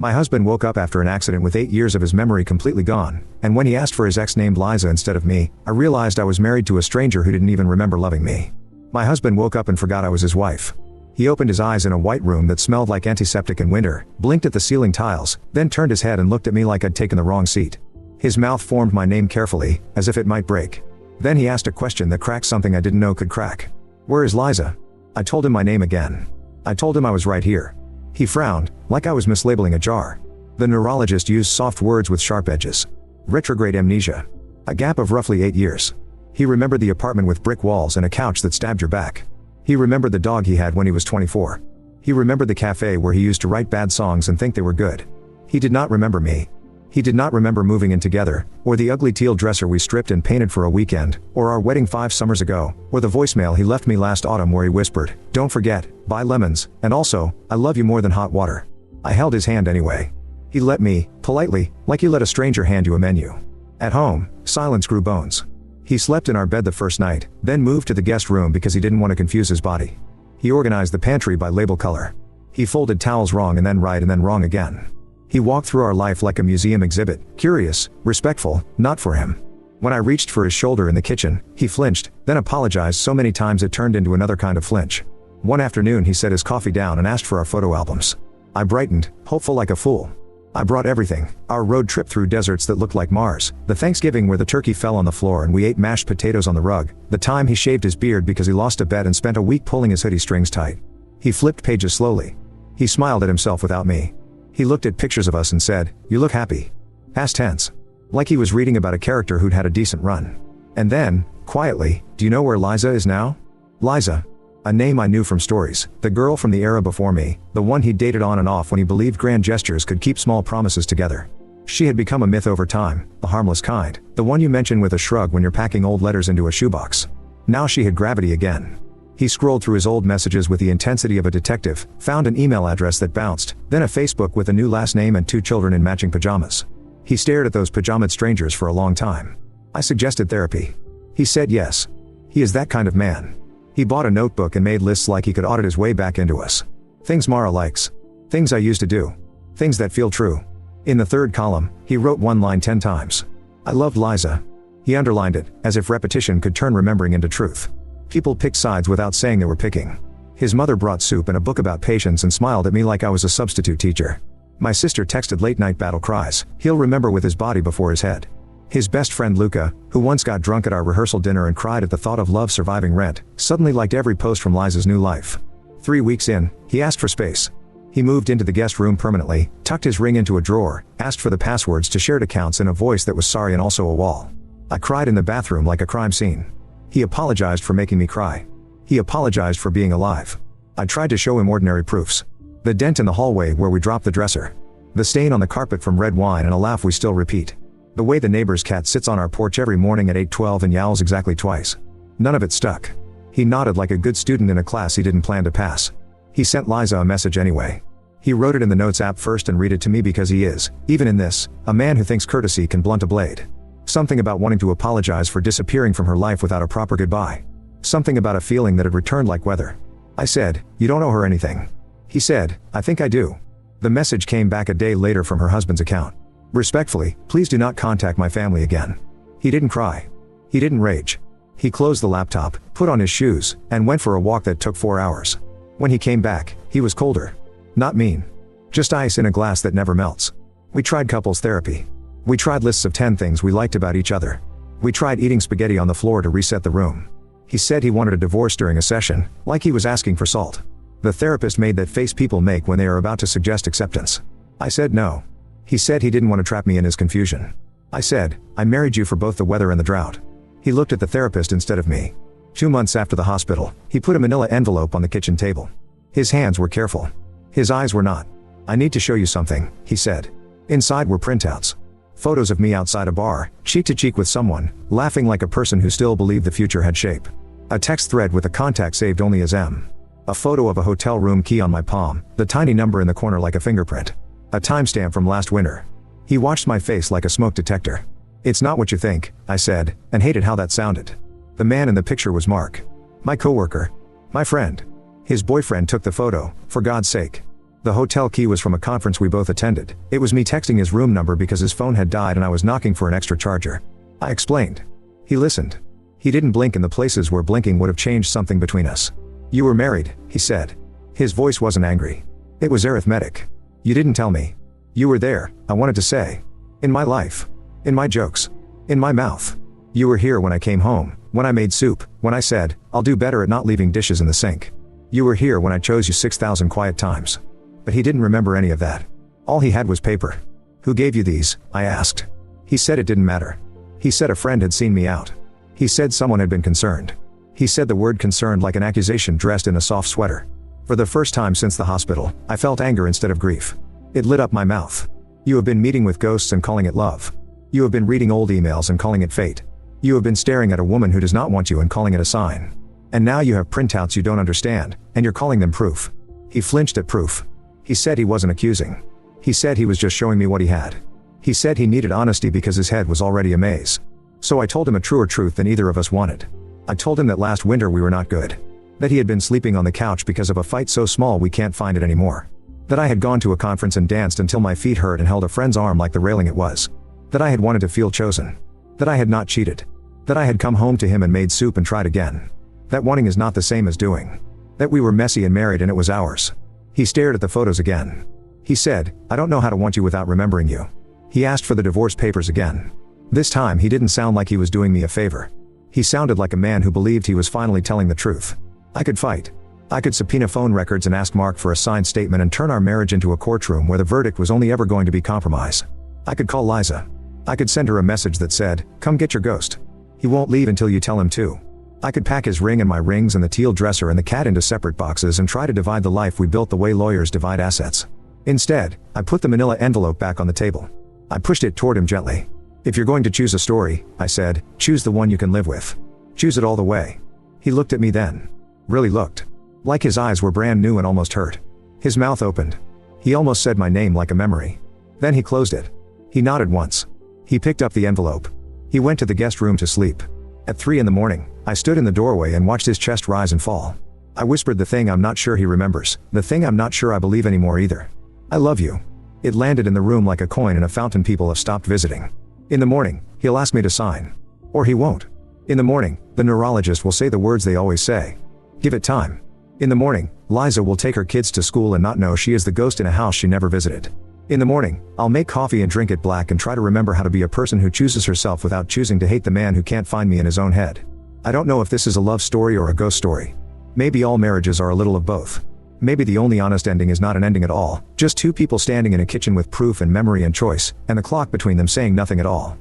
My husband woke up after an accident with 8 years of his memory completely gone, and when he asked for his ex named Liza instead of me, I realized I was married to a stranger who didn't even remember loving me. My husband woke up and forgot I was his wife. He opened his eyes in a white room that smelled like antiseptic in winter, blinked at the ceiling tiles, then turned his head and looked at me like I'd taken the wrong seat. His mouth formed my name carefully, as if it might break. Then he asked a question that cracked something I didn't know could crack. "Where is Liza?" I told him my name again. I told him I was right here. He frowned, like I was mislabeling a jar. The neurologist used soft words with sharp edges. Retrograde amnesia. A gap of roughly 8 years. He remembered the apartment with brick walls and a couch that stabbed your back. He remembered the dog he had when he was 24. He remembered the cafe where he used to write bad songs and think they were good. He did not remember me. He did not remember moving in together, or the ugly teal dresser we stripped and painted for a weekend, or our wedding 5 summers ago, or the voicemail he left me last autumn where he whispered, "Don't forget, buy lemons, and also, I love you more than hot water." I held his hand anyway. He let me, politely, like you let a stranger hand you a menu. At home, silence grew bones. He slept in our bed the first night, then moved to the guest room because he didn't want to confuse his body. He organized the pantry by label color. He folded towels wrong and then right and then wrong again. He walked through our life like a museum exhibit, curious, respectful, not for him. When I reached for his shoulder in the kitchen, he flinched, then apologized so many times it turned into another kind of flinch. One afternoon he set his coffee down and asked for our photo albums. I brightened, hopeful like a fool. I brought everything, our road trip through deserts that looked like Mars, the Thanksgiving where the turkey fell on the floor and we ate mashed potatoes on the rug, the time he shaved his beard because he lost a bet and spent a week pulling his hoodie strings tight. He flipped pages slowly. He smiled at himself without me. He looked at pictures of us and said, "You look happy." Past tense. Like he was reading about a character who'd had a decent run. And then, quietly, "Do you know where Liza is now?" Liza. A name I knew from stories, the girl from the era before me, the one he dated on and off when he believed grand gestures could keep small promises together. She had become a myth over time, the harmless kind, the one you mention with a shrug when you're packing old letters into a shoebox. Now she had gravity again. He scrolled through his old messages with the intensity of a detective, found an email address that bounced, then a Facebook with a new last name and 2 children in matching pajamas. He stared at those pajamaed strangers for a long time. I suggested therapy. He said yes. He is that kind of man. He bought a notebook and made lists like he could audit his way back into us. Things Mara likes. Things I used to do. Things that feel true. In the 3rd column, he wrote one line 10 times. I loved Liza. He underlined it, as if repetition could turn remembering into truth. People picked sides without saying they were picking. His mother brought soup and a book about patience and smiled at me like I was a substitute teacher. My sister texted late-night battle cries, "He'll remember with his body before his head." His best friend Luca, who once got drunk at our rehearsal dinner and cried at the thought of love surviving rent, suddenly liked every post from Liza's new life. 3 weeks in, he asked for space. He moved into the guest room permanently, tucked his ring into a drawer, asked for the passwords to shared accounts in a voice that was sorry and also a wall. I cried in the bathroom like a crime scene. He apologized for making me cry. He apologized for being alive. I tried to show him ordinary proofs. The dent in the hallway where we dropped the dresser. The stain on the carpet from red wine and a laugh we still repeat. The way the neighbor's cat sits on our porch every morning at 8:12 and yowls exactly twice. None of it stuck. He nodded like a good student in a class he didn't plan to pass. He sent Liza a message anyway. He wrote it in the Notes app first and read it to me because he is, even in this, a man who thinks courtesy can blunt a blade. Something about wanting to apologize for disappearing from her life without a proper goodbye. Something about a feeling that had returned like weather. I said, "You don't owe her anything." He said, "I think I do." The message came back a day later from her husband's account. "Respectfully, please do not contact my family again." He didn't cry. He didn't rage. He closed the laptop, put on his shoes, and went for a walk that took 4 hours. When he came back, he was colder. Not mean. Just ice in a glass that never melts. We tried couples therapy. We tried lists of 10 things we liked about each other. We tried eating spaghetti on the floor to reset the room. He said he wanted a divorce during a session, like he was asking for salt. The therapist made that face people make when they are about to suggest acceptance. I said no. He said he didn't want to trap me in his confusion. I said, "I married you for both the weather and the drought." He looked at the therapist instead of me. 2 months after the hospital, he put a manila envelope on the kitchen table. His hands were careful. His eyes were not. "I need to show you something," he said. Inside were printouts. Photos of me outside a bar, cheek to cheek with someone, laughing like a person who still believed the future had shape. A text thread with a contact saved only as M. A photo of a hotel room key on my palm, the tiny number in the corner like a fingerprint. A timestamp from last winter. He watched my face like a smoke detector. "It's not what you think," I said, and hated how that sounded. The man in the picture was Mark. My coworker. My friend. His boyfriend took the photo, for God's sake. The hotel key was from a conference we both attended. It was me texting his room number because his phone had died and I was knocking for an extra charger. I explained. He listened. He didn't blink in the places where blinking would have changed something between us. "You were married," he said. His voice wasn't angry. It was arithmetic. "You didn't tell me. You were there," I wanted to say. "In my life. In my jokes. In my mouth. You were here when I came home, when I made soup, when I said, I'll do better at not leaving dishes in the sink. You were here when I chose you 6,000 quiet times." But he didn't remember any of that. All he had was paper. "Who gave you these?" I asked. He said it didn't matter. He said a friend had seen me out. He said someone had been concerned. He said the word concerned like an accusation dressed in a soft sweater. For the first time since the hospital, I felt anger instead of grief. It lit up my mouth. "You have been meeting with ghosts and calling it love. You have been reading old emails and calling it fate. You have been staring at a woman who does not want you and calling it a sign. And now you have printouts you don't understand, and you're calling them proof." He flinched at proof. He said he wasn't accusing. He said he was just showing me what he had. He said he needed honesty because his head was already a maze. So I told him a truer truth than either of us wanted. I told him that last winter we were not good. That he had been sleeping on the couch because of a fight so small we can't find it anymore. That I had gone to a conference and danced until my feet hurt and held a friend's arm like the railing it was. That I had wanted to feel chosen. That I had not cheated. That I had come home to him and made soup and tried again. That wanting is not the same as doing. That we were messy and married and it was ours. He stared at the photos again. He said, "I don't know how to want you without remembering you." He asked for the divorce papers again. This time he didn't sound like he was doing me a favor. He sounded like a man who believed he was finally telling the truth. I could fight. I could subpoena phone records and ask Mark for a signed statement and turn our marriage into a courtroom where the verdict was only ever going to be compromise. I could call Liza. I could send her a message that said, "Come get your ghost. He won't leave until you tell him to." I could pack his ring and my rings and the teal dresser and the cat into separate boxes and try to divide the life we built the way lawyers divide assets. Instead, I put the manila envelope back on the table. I pushed it toward him gently. "If you're going to choose a story," I said, "choose the one you can live with. Choose it all the way." He looked at me then. Really looked. Like his eyes were brand new and almost hurt. His mouth opened. He almost said my name like a memory. Then he closed it. He nodded once. He picked up the envelope. He went to the guest room to sleep. At 3 a.m, I stood in the doorway and watched his chest rise and fall. I whispered the thing I'm not sure he remembers, the thing I'm not sure I believe anymore either. "I love you." It landed in the room like a coin in a fountain people have stopped visiting. In the morning, he'll ask me to sign. Or he won't. In the morning, the neurologist will say the words they always say. Give it time. In the morning, Liza will take her kids to school and not know she is the ghost in a house she never visited. In the morning, I'll make coffee and drink it black and try to remember how to be a person who chooses herself without choosing to hate the man who can't find me in his own head. I don't know if this is a love story or a ghost story. Maybe all marriages are a little of both. Maybe the only honest ending is not an ending at all, just two people standing in a kitchen with proof and memory and choice, and the clock between them saying nothing at all.